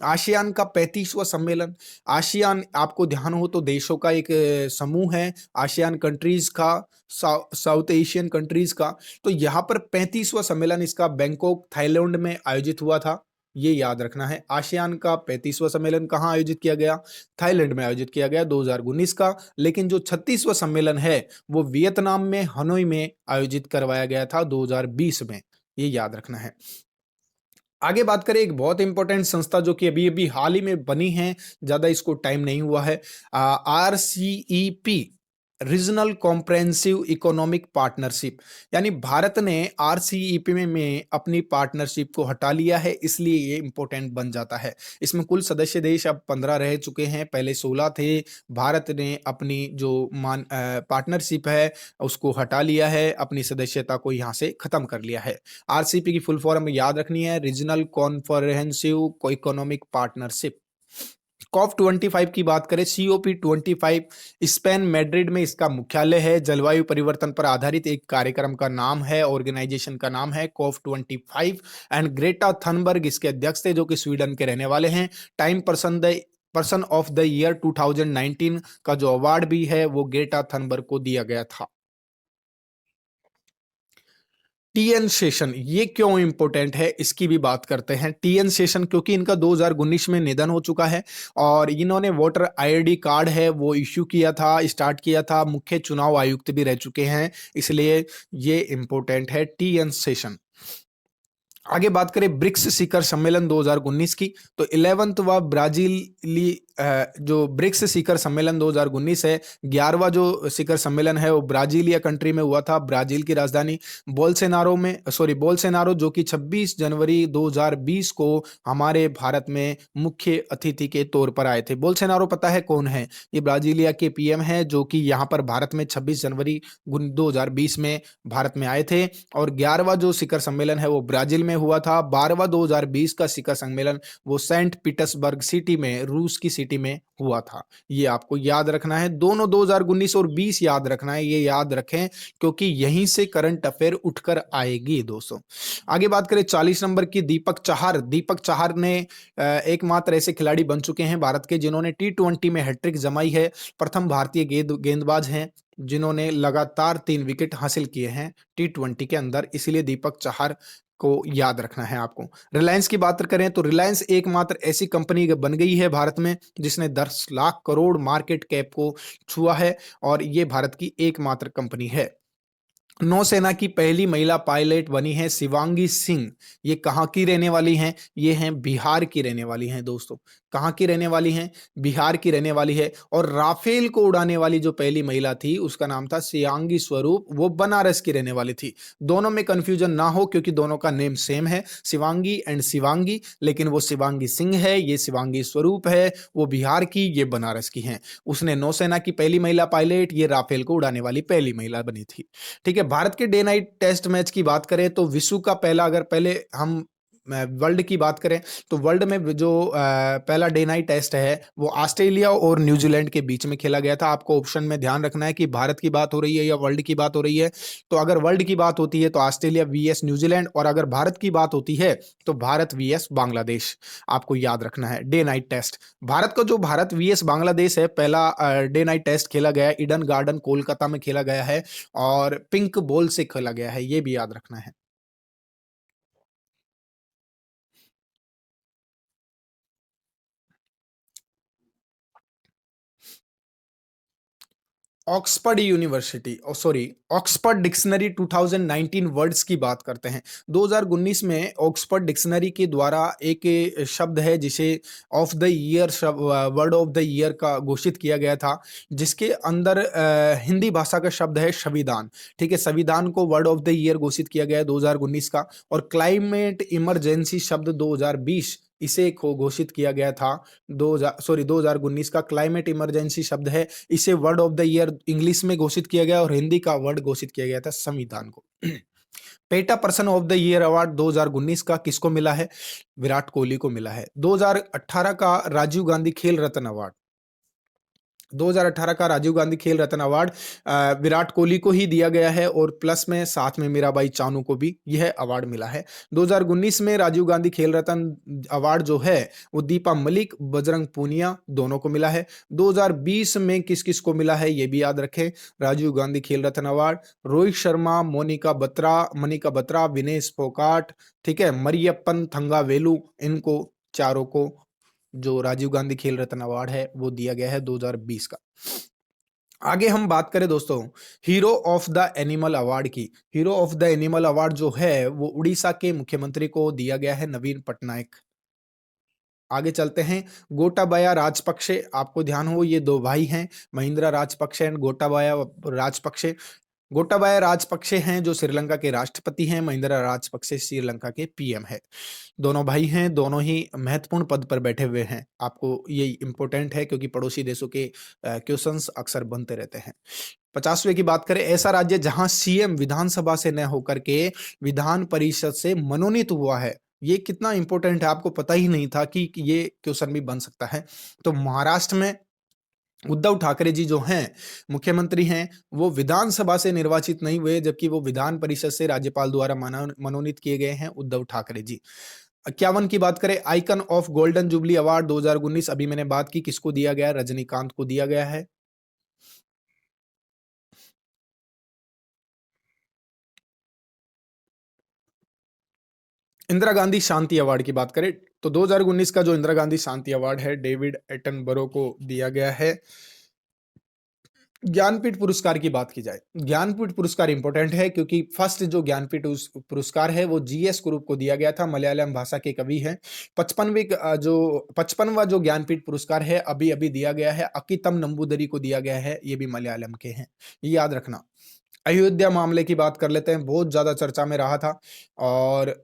[SPEAKER 1] आसियान का 35वां सम्मेलन। आसियान आपको ध्यान हो तो देशों का एक समूह है, आसियान कंट्रीज का, साउथ एशियन कंट्रीज का। तो यहाँ पर 35वां सम्मेलन इसका बैंकॉक थाईलैंड में आयोजित हुआ था, ये याद रखना है। आसियान का 35वां सम्मेलन कहाँ आयोजित किया गया? थाईलैंड में आयोजित किया गया 2019 का। लेकिन जो 36वां सम्मेलन है वो वियतनाम में हनोई में आयोजित करवाया गया था 2020 में, ये याद रखना है। आगे बात करें एक बहुत इंपॉर्टेंट संस्था जो कि अभी अभी हाल ही में बनी है, ज्यादा इसको टाइम नहीं हुआ है, RCEP, regional comprehensive economic partnership, यानी भारत ने आरसीईपी में अपनी पार्टनरशिप को हटा लिया है, इसलिए ये इंपॉर्टेंट बन जाता है। इसमें कुल सदस्य देश अब 15 रह चुके हैं, पहले 16 थे। भारत ने अपनी जो पार्टनरशिप है उसको हटा लिया है, अपनी सदस्यता को यहाँ से खत्म कर लिया है। आरसीईपी की फुल फॉर्म याद रखनी है, रीजनल कॉन्फ्रेंसिव इकोनॉमिक पार्टनरशिप। कॉप 25 की बात करें, सीओपी 25 स्पेन मैड्रिड में इसका मुख्यालय है। जलवायु परिवर्तन पर आधारित एक कार्यक्रम का नाम है, ऑर्गेनाइजेशन का नाम है कॉप 25। एंड ग्रेटा थनबर्ग इसके अध्यक्ष थे, जो कि स्वीडन के रहने वाले हैं। Time person of the year 2019 का जो अवार्ड भी है वो ग्रेटा थनबर्ग को दिया गया था। टीएन शेषन, ये क्यों इंपॉर्टेंट है इसकी भी बात करते हैं। टीएन शेषन क्योंकि इनका 2019 में निधन हो चुका है और इन्होंने वोटर आईडी कार्ड है वो इश्यू किया था, स्टार्ट किया था, मुख्य चुनाव आयुक्त भी रह चुके हैं, इसलिए ये इंपॉर्टेंट है टीएन शेषन। आगे बात करें ब्रिक्स शिखर सम्मेलन 2019 की, तो 11वां ब्राजीली जो ब्रिक्स शिखर सम्मेलन 2019 है, 11वां जो शिखर सम्मेलन है वो ब्राजीलिया कंट्री में हुआ था, ब्राजील की राजधानी बोल्सोनारो, जो कि 26 जनवरी 2020 को हमारे भारत में मुख्य अतिथि के तौर पर आए थे। बोल्सोनारो पता है कौन है? ये ब्राजीलिया के पीएम है, जो कि यहाँ पर भारत में 26 जनवरी 2020 में भारत में आए थे। और 11वां जो शिखर सम्मेलन है वो ब्राजील में हुआ था। 12वां 2020 का शिखर सम्मेलन वो सेंट पीटर्सबर्ग सिटी में, रूस की सिटी में हुआ था। ये आपको याद रखना है, दोनों 2019 और 20 याद रखना है, ये याद रखें क्योंकि यहीं से करंट अफेयर उठकर आएगी दोस्तों। आगे बात करें 40 नंबर की, दीपक चाहर ने एकमात्र ऐसे खिलाड़ी बन चुके हैं भारत के जिन्होंने टी20 में हैट्रिक जमाई है। प्रथम भारतीय गेंदबाज हैं जिन्होंने लगातार 3 विकेट हासिल किए हैं टी20 के अंदर, इसीलिए दीपक चाहर को याद रखना है आपको। रिलायंस की बात करें तो रिलायंस एकमात्र ऐसी कंपनी बन गई है भारत में जिसने 10 लाख करोड़ मार्केट कैप को छुआ है और ये भारत की एकमात्र कंपनी है। नौसेना की पहली महिला पायलट बनी है शिवांगी सिंह। ये कहाँ की रहने वाली हैं? ये हैं बिहार की रहने वाली हैं दोस्तों। कहाँ की रहने वाली हैं? बिहार की रहने वाली है। और राफेल को उड़ाने वाली जो पहली महिला थी उसका नाम था शिवांगी स्वरूप, वो बनारस की रहने वाली थी। दोनों में कंफ्यूजन ना हो क्योंकि दोनों का नेम सेम है, शिवांगी एंड शिवांगी, लेकिन वो शिवांगी सिंह है, ये शिवांगी स्वरूप है, वो बिहार की, ये बनारस की हैं। उसने नौसेना की पहली महिला पायलट, ये राफेल को उड़ाने वाली पहली महिला बनी थी। ठीक है, भारत के डे नाइट टेस्ट मैच की बात करें तो विश्व का पहला, अगर पहले हम वर्ल्ड की बात करें तो वर्ल्ड में जो पहला डे नाइट टेस्ट है वो ऑस्ट्रेलिया और न्यूजीलैंड के बीच में खेला गया था। आपको ऑप्शन में ध्यान रखना है कि भारत की बात हो रही है या वर्ल्ड की बात हो रही है। तो अगर वर्ल्ड की बात होती है तो ऑस्ट्रेलिया वीएस न्यूजीलैंड, और अगर भारत की बात होती है तो भारत वीएस बांग्लादेश। आपको याद रखना है day night test. Bharat VS Bangladesh है, पहला डे नाइट टेस्ट खेला गया है, ईडन गार्डन कोलकाता में खेला गया है और पिंक बॉल से खेला गया है, ये भी याद रखना है। Oxford university, sorry, Oxford dictionary 2019 words की बात करते हैं। 2019 में ऑक्सफर्ड डिक्शनरी के द्वारा एक शब्द है जिसे of the year word of the year का घोषित किया गया था, जिसके अंदर हिंदी भाषा का शब्द है संविधान। ठीक है, संविधान को वर्ड ऑफ द ईयर घोषित किया गया है 2019 का। और क्लाइमेट इमरजेंसी शब्द 2020 इसे घोषित किया गया था। 2019 का क्लाइमेट इमरजेंसी शब्द है, इसे word of the year English में घोषित किया गया और हिंदी का वर्ड घोषित किया गया था संविधान को। PETA person of the year award 2019 का किसको मिला है? विराट कोहली को मिला है। 2018 का राजीव गांधी खेल रत्न अवार्ड, 2018 का राजीव गांधी खेल रत्न अवार्ड विराट कोहली को ही दिया गया है और प्लस में साथ में मीराबाई चानू को भी यह अवार्ड मिला है। 2019 में राजीव गांधी खेल रत्न अवार्ड जो है वो दीपा मलिक, बजरंग पूनिया दोनों को मिला है। 2020 में किस किस को मिला है ये भी याद रखें। राजीव गांधी खेल रत्न अवार्ड रोहित शर्मा, मनिका बत्रा, विनेश फोगाट, ठीक है, मरियप्पन थंगावेलु, इनको चारों को जो राजीव गांधी खेल रत्न अवार्ड है वो दिया गया है 2020 का। आगे हम बात करें दोस्तों hero of the animal award की। Hero of the animal award जो है वो उड़ीसा के मुख्यमंत्री को दिया गया है, नवीन पटनायक। आगे चलते हैं। गोटाबाया राजपक्षे, आपको ध्यान हो ये दो भाई हैं, महिंद्रा राजपक्षे एंड गोटाबाया राजपक्षे। गोटाबाया राजपक्षे हैं जो श्रीलंका के राष्ट्रपति हैं, महिंद्रा राजपक्षे श्रीलंका के पीएम है। दोनों भाई हैं, दोनों ही महत्वपूर्ण पद पर बैठे हुए हैं। आपको ये इंपॉर्टेंट है क्योंकि पड़ोसी देशों के क्वेश्चंस अक्सर बनते रहते हैं। 50वें की बात करें, ऐसा राज्य जहां सीएम विधानसभा से न होकर के विधान परिषद से मनोनीत हुआ है। ये कितना इंपॉर्टेंट है, आपको पता ही नहीं था कि ये क्वेश्चन भी बन सकता है। तो महाराष्ट्र में उद्धव ठाकरे जी जो हैं मुख्यमंत्री हैं, वो विधानसभा से निर्वाचित नहीं हुए, जबकि वो विधान परिषद से राज्यपाल द्वारा मनोनीत किए गए हैं उद्धव ठाकरे जी। 51 की बात करें, icon of golden jubilee award 2019, अभी मैंने बात की किसको दिया गया है, रजनीकांत को दिया गया है। इंदिरा गांधी शांति अवार्ड की बात करें तो 2019 का जो इंदिरा गांधी शांति अवार्ड है डेविड एटनबरो को दिया गया है। ज्ञानपीठ पुरस्कार की बात की जाए, ज्ञानपीठ पुरस्कार इंपॉर्टेंट है क्योंकि फर्स्ट जो ज्ञानपीठ पुरस्कार है वो जीएस ग्रुप को दिया गया था, मलयालम भाषा के कवि हैं। 55वां जो ज्ञानपीठ पुरस्कार है अभी अभी दिया गया है, अकितम नंबूदरी को दिया गया है, ये भी मलयालम के हैं, ये याद रखना। अयोध्या मामले की बात कर लेते हैं, बहुत ज्यादा चर्चा में रहा था। और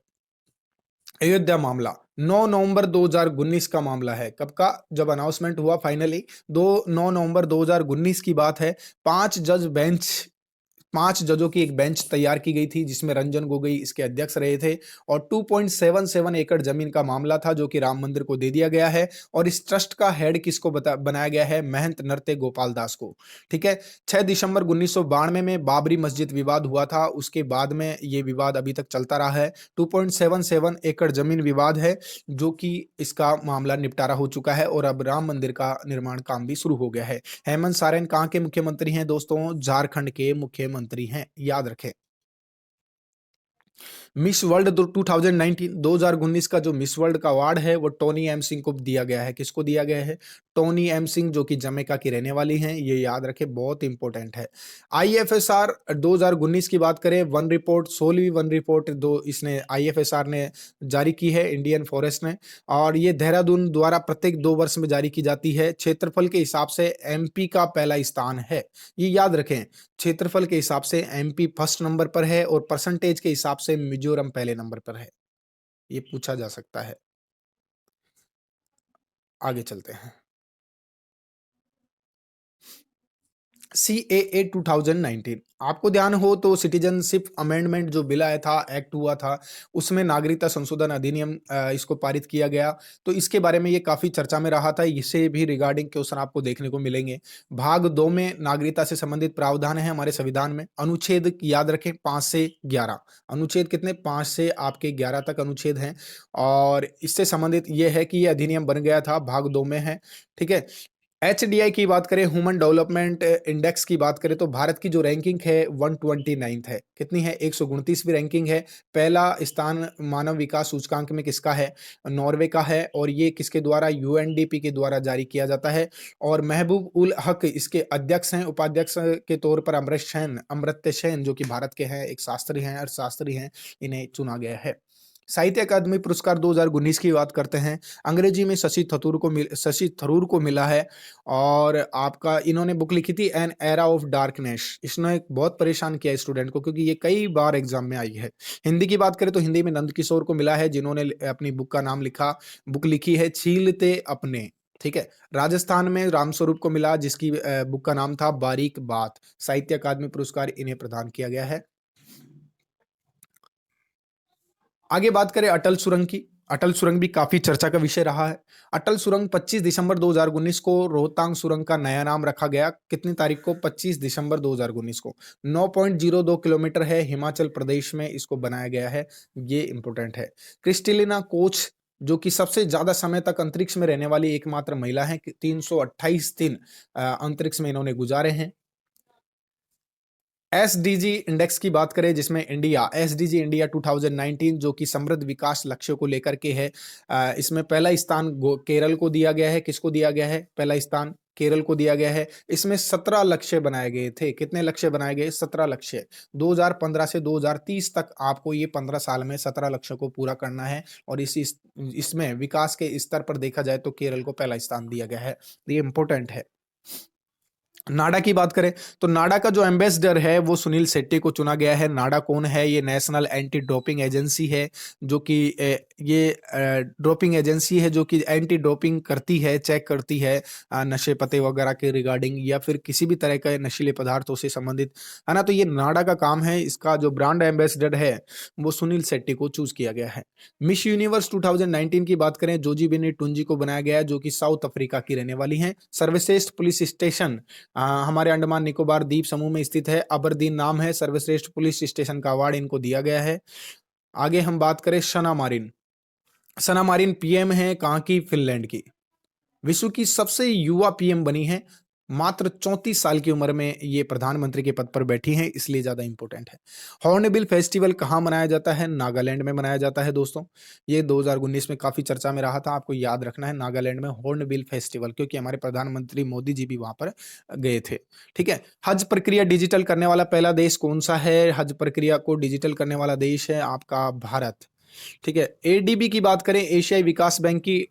[SPEAKER 1] अयोध्या मामला 9 नवंबर 2019 का मामला है, कब का, जब अनाउंसमेंट हुआ फाइनली, 9 नवंबर 2019 की बात है। 5 जजों की एक बेंच तैयार की गई थी जिसमें रंजन गोगोई इसके अध्यक्ष रहे थे। और 2.77 एकड़ जमीन का मामला था जो कि राम मंदिर को दे दिया गया है। और इस ट्रस्ट का हेड किसको बनाया गया है, महंत नृत्य गोपाल दास को। ठीक है। 6 दिसंबर 1992 में बाबरी मस्जिद विवाद हुआ था, उसके बाद में ये विवाद अभी तक चलता रहा है। 2.77 एकड़ जमीन विवाद है जो कि इसका मामला निपटारा हो चुका है और अब राम मंदिर का निर्माण काम भी शुरू हो गया है। हेमंत सोरेन कहाँ के मुख्यमंत्री हैं दोस्तों, झारखंड के मुख्यमंत्री हैं, याद रखें। मिस वर्ल्ड 2019 का जो मिस वर्ल्ड का अवार्ड है वो टोनी एम सिंह को दिया गया है, किसको दिया गया है, टोनी एम सिंह जो कि जमैका की रहने वाली हैं, ये याद रखें, बहुत इंपॉर्टेंट है। आईएफएसआर 2019 की बात करें, वन रिपोर्ट 16वीं वन रिपोर्ट दो इसने आईएफएसआर ने जारी की है, इंडियन फॉरेस्ट ने। और ये देहरादून द्वारा प्रत्येक 2 वर्ष में जारी की जाती है। क्षेत्रफल के हिसाब से एमपी का पहला स्थान है, ये याद रखें। क्षेत्रफल के हिसाब से एमपी फर्स्ट नंबर पर है और परसेंटेज के हिसाब से मिजोरम पहले नंबर पर है, ये पूछा जा सकता है। आगे चलते हैं। सीएए 2019, आपको ध्यान हो तो सिटीजनशिप अमेंडमेंट जो बिल आया था, एक्ट हुआ था, उसमें नागरिकता संशोधन अधिनियम इसको पारित किया गया। तो इसके बारे में ये काफी चर्चा में रहा था, इससे भी रिगार्डिंग क्वेश्चन आपको देखने को मिलेंगे। भाग 2 में नागरिकता से संबंधित प्रावधान है हमारे संविधान में। अनुच्छेद याद रखें 5 से 11, अनुच्छेद कितने, 5 से आपके 11 तक अनुच्छेद हैं। और इससे संबंधित ये है कि ये अधिनियम बन गया था, भाग 2 में है। ठीक है। एचडीआई की बात करें, ह्यूमन डेवलपमेंट इंडेक्स की बात करें तो भारत की जो रैंकिंग है 129th है, कितनी है, 129वीं रैंकिंग है। पहला स्थान मानव विकास सूचकांक में किसका है, नॉर्वे का है। और ये किसके द्वारा, यूएनडीपी के द्वारा जारी किया जाता है। और महबूब उल हक इसके अध्यक्ष हैं, उपाध्यक्ष के तौर पर अमर्त्य सेन जो कि भारत के हैं, एक शास्त्री हैं, अर्थशास्त्री हैं, इन्हें चुना गया है। साहित्य अकादमी पुरस्कार 2019 की बात करते हैं। अंग्रेजी में शशि थरूर को मिला है। और आपका इन्होंने बुक लिखी थी एन एरा ऑफ डार्कनेस, इसने बहुत परेशान किया स्टूडेंट को क्योंकि ये कई बार एग्जाम में आई है। हिंदी की बात करें तो हिंदी में नंद किशोर को मिला है जिन्होंने अपनी बुक लिखी है छीलते अपने। ठीक है। राजस्थान में रामस्वरूप को मिला जिसकी बुक का नाम था बारीक बात। साहित्य अकादमी पुरस्कार इन्हें प्रदान किया गया है। आगे बात करें अटल सुरंग की, अटल सुरंग भी काफी चर्चा का विषय रहा है। अटल सुरंग 25 दिसंबर 2019 को रोहतांग सुरंग का नया नाम रखा गया, कितनी तारीख को, 25 दिसंबर 2019 को। 9.02 किलोमीटर है, हिमाचल प्रदेश में इसको बनाया गया है, ये इंपॉर्टेंट है। क्रिस्टेलिना कोच जो कि सबसे ज्यादा समय तक अंतरिक्ष में रहने वाली एकमात्र महिला है, 328 दिन अंतरिक्ष में इन्होंने गुजारे हैं। एसडीजी इंडेक्स की बात करें जिसमें एसडीजी इंडिया 2019 जो कि समृद्ध विकास लक्ष्यों को लेकर के है, इसमें पहला स्थान केरल को दिया गया है, किसको दिया गया है, पहला स्थान केरल को दिया गया है। इसमें 17 लक्ष्य बनाए गए थे। कितने लक्ष्य बनाए गए? 17 लक्ष्य। 2015 से 2030 तक आपको ये 15 साल में 17 लक्ष्यों को पूरा करना है और इसमें विकास के स्तर पर देखा जाए तो केरल को पहला स्थान दिया गया है। ये इंपॉर्टेंट है। नाडा की बात करें तो नाडा का जो एम्बेसडर है वो सुनील शेट्टी को चुना गया है। नाडा कौन है? ये नेशनल एंटी डोपिंग एजेंसी है, जो कि डोपिंग एजेंसी है जो कि एंटी डोपिंग करती है, चेक करती है नशे पते वगैरह के रिगार्डिंग या फिर किसी भी तरह के नशीले पदार्थों से संबंधित, है ना। तो ये नाडा का काम है। इसका जो ब्रांड एम्बेसडर है वो सुनील शेट्टी को चूज किया गया है। मिस यूनिवर्स 2019 की बात करें, जोजी बेनी टुंजी को बनाया गया है, जो कि साउथ अफ्रीका की रहने वाली हैं। सर्वश्रेष्ठ पुलिस स्टेशन हमारे अंडमान निकोबार द्वीप समूह में स्थित है। अबरदीन नाम है। सर्वश्रेष्ठ पुलिस स्टेशन का अवार्ड इनको दिया गया है। आगे हम बात करें सना मारिन। सना मारिन पीएम है कहाँ की? फिनलैंड की। विश्व की सबसे युवा पीएम बनी है। मात्र 34 साल की उम्र में ये प्रधानमंत्री के पद पर बैठी हैं, इसलिए ज्यादा इंपॉर्टेंट है। हॉर्नबिल फेस्टिवल कहाँ मनाया जाता है? नागालैंड में मनाया जाता है दोस्तों। ये 2019 में काफी चर्चा में रहा था। आपको याद रखना है नागालैंड में हॉर्नबिल फेस्टिवल, क्योंकि हमारे प्रधानमंत्री मोदी जी भी वहां पर गए थे। ठीक है। हज प्रक्रिया डिजिटल करने वाला पहला देश कौन सा है? हज प्रक्रिया को डिजिटल करने वाला देश है आपका भारत। ठीक है। एडीबी की बात करें, एशियाई विकास बैंक की,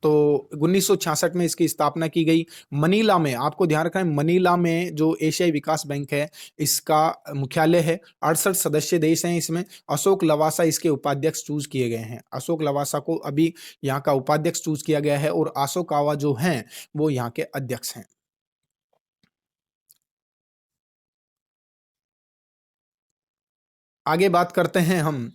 [SPEAKER 1] तो 1966 में इसकी स्थापना की गई। मनीला में, आपको ध्यान रखना है, मनीला में जो एशियाई विकास बैंक है इसका मुख्यालय है। 68 सदस्य देश हैं इसमें। अशोक लवासा इसके उपाध्यक्ष चूज किए गए हैं। अशोक लवासा को अभी यहाँ का उपाध्यक्ष चूज किया गया है और अशोकावा जो हैं वो यहाँ के अध्यक्ष हैं। आगे बात करते हैं हम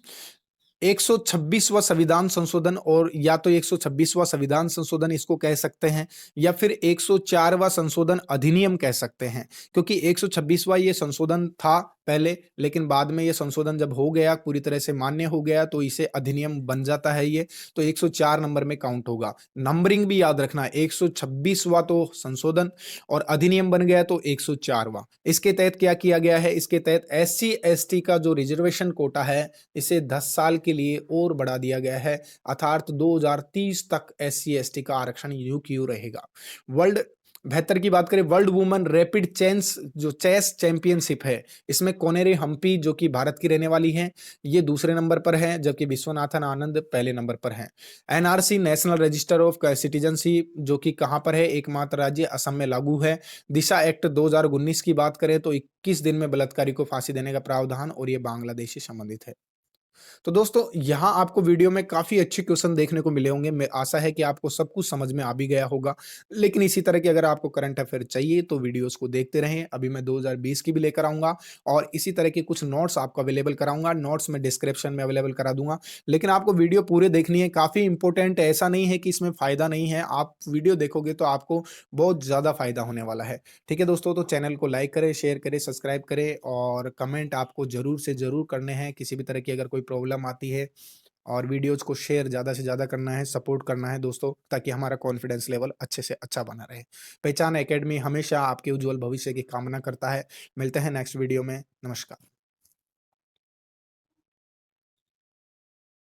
[SPEAKER 1] 126वां संविधान संशोधन, और या तो 126वां संविधान संशोधन इसको कह सकते हैं या फिर 104वां संशोधन अधिनियम कह सकते हैं, क्योंकि 126वां ये संशोधन था पहले, लेकिन बाद में ये संशोधन जब हो गया, पूरी तरह से मान्य हो गया, तो इसे अधिनियम बन जाता है ये। तो 104 नंबर में काउंट होगा। नंबरिंग भी याद रखना, 126वां तो संशोधन और अधिनियम बन गया तो 104वां। इसके तहत क्या किया गया है? इसके तहत SC ST का जो रिजर्वेशन कोटा है इसे 10 साल के लिए और बढ़ा दिया गया है, अर्थात 2030 तक SC ST का आरक्षण यूं की यूं रहेगा। वर्ल्ड बेहतर की बात करें, world women rapid chess championship है, इसमें कोनेरी हम्पी जो कि भारत की रहने वाली हैं ये दूसरे नंबर पर है, जबकि विश्वनाथन आनंद पहले नंबर पर हैं। NRC national register of citizenship जो कि कहां पर है? एकमात्र राज्य असम में लागू है। दिशा एक्ट 2019 की बात करें तो 21 दिन में बलात्कारी को फांसी देने का प्रावधान, और ये बांग्लादेश से संबंधित है। तो दोस्तों यहाँ आपको वीडियो में काफी अच्छे क्वेश्चन देखने को मिले होंगे। मैं आशा है कि आपको सब कुछ समझ में आ भी गया होगा, लेकिन इसी तरह की अगर आपको करंट अफेयर चाहिए तो वीडियोस को देखते रहें। अभी मैं 2020 की भी लेकर आऊंगा और इसी तरह के कुछ नोट्स आपको अवेलेबल कराऊंगा। नोट्स में डिस्क्रिप्शन में अवेलेबल करा दूंगा, लेकिन आपको वीडियो पूरे देखनी है, काफी इंपॉर्टेंट है। ऐसा नहीं है कि इसमें फायदा नहीं है, आप वीडियो देखोगे तो आपको बहुत ज्यादा फायदा होने वाला है। ठीक है दोस्तों, तो चैनल को लाइक करें, शेयर करें, सब्सक्राइब करें और कमेंट आपको जरूर से जरूर करने हैं। किसी भी तरह की अगर कोई प्रॉब्लम आती है, और वीडियोज़ को शेयर ज़्यादा से ज़्यादा करना है, सपोर्ट करना है दोस्तों, ताकि हमारा कॉन्फिडेंस लेवल अच्छे से अच्छा बना रहे। पहचान एकेडमी हमेशा आपके उज्जवल भविष्य की कामना करता है। मिलते हैं नेक्स्ट वीडियो में। नमस्कार।